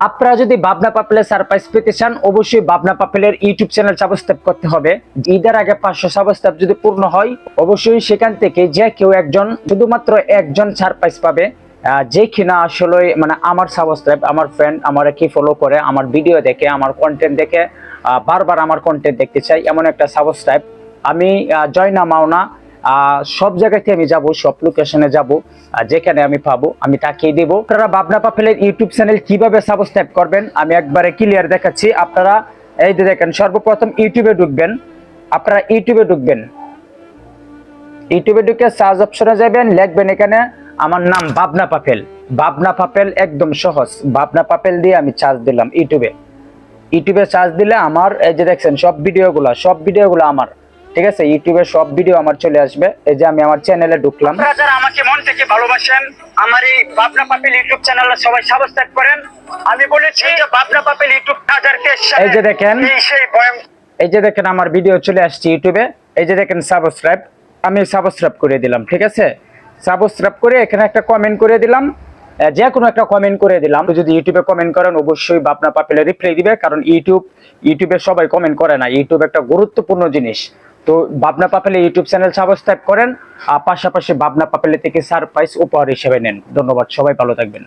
আপনারা যদি ভাবনা পাপেলের সারপ্রাইজ পেতে চান অবশ্যই ভাবনা পাপেলের ইউটিউব চ্যানেল সাবস্ক্রাইব করতে হবে। ঈদের আগে 500 সাবস্ক্রাইব যদি পূর্ণ হয় অবশ্যই সেখান থেকে যে কেউ একজন, শুধুমাত্র একজন সারপ্রাইজ পাবে, যে কিনা আসলে মানে আমার সাবস্ক্রাইব, আমার ফ্রেন্ড আমার কি ফলো করে, আমার ভিডিও দেখে, আমার কন্টেন্ট দেখে, বারবার আমার কন্টেন্ট দেখতে চাই, এমন একটা সাবস্ক্রাইব আমি জয়না মাওনা সব জায়গাতে আমি যাব, সব লোকেশনে যাব, যেখানে আমি পাবো আমি তাকেই দেব। আপনারা ভাবনা পাপেলের ইউটিউব চ্যানেল কিভাবে সাবস্ক্রাইব করবেন আমি একবারে ক্লিয়ার দেখাচ্ছি। আপনারা এই যে দেখেন, সর্বপ্রথম ইউটিউবে ঢুকবেন। আপনারা ইউটিউবে ঢুকবেন, ইউটিউবে ঢুকে সার্চ অপশনে যাবেন, লিখবেন এখানে আমার নাম ভাবনা পাপেল। ভাবনা পাপেল একদম সহজ, ভাবনা পাপেল দিয়ে আমি সার্চ দিলাম ইউটিউবে। ইউটিউবে সার্চ দিলে আমার এই যে দেখছেন সব ভিডিওগুলো আমার, ঠিক আছে, ইউটিউবের সব ভিডিও আমার চলে আসবে। এই যে আমি আমার চ্যানেলে ঢুকলাম। আপনারা যারা আমাকে মন থেকে ভালোবাসেন আমার এই ভাবনা পাপেল ইউটিউব চ্যানেলে সবাই সাবস্ক্রাইব করেন। আমি বলেছি যে ভাবনা পাপেল ইউটিউব 2023 সালে এই যে দেখেন, এই যে দেখেন আমার ভিডিও চলে আসছে ইউটিউবে। এই যে দেখেন সাবস্ক্রাইব, আমি সাবস্ক্রাইব করে দিলাম, ঠিক আছে। সাবস্ক্রাইব করে এখানে একটা কমেন্ট করে দিলাম, যে কোনো একটা কমেন্ট করে দিলাম। যদি ইউটিউবে কমেন্ট করেন অবশ্যই ভাবনা পাপেলে রিপ্লাই দিবে, কারণ ইউটিউবে সবাই কমেন্ট করে না। ইউটিউব একটা গুরুত্বপূর্ণ জিনিস। তো ভাবনা পাপেলে ইউটিউব চ্যানেল সাবস্ক্রাইব করেন, আর পাশাপাশি ভাবনা পাপেলে থেকে সারপ্রাইজ উপহার হিসেবে নেন। ধন্যবাদ, সবাই ভালো থাকবেন।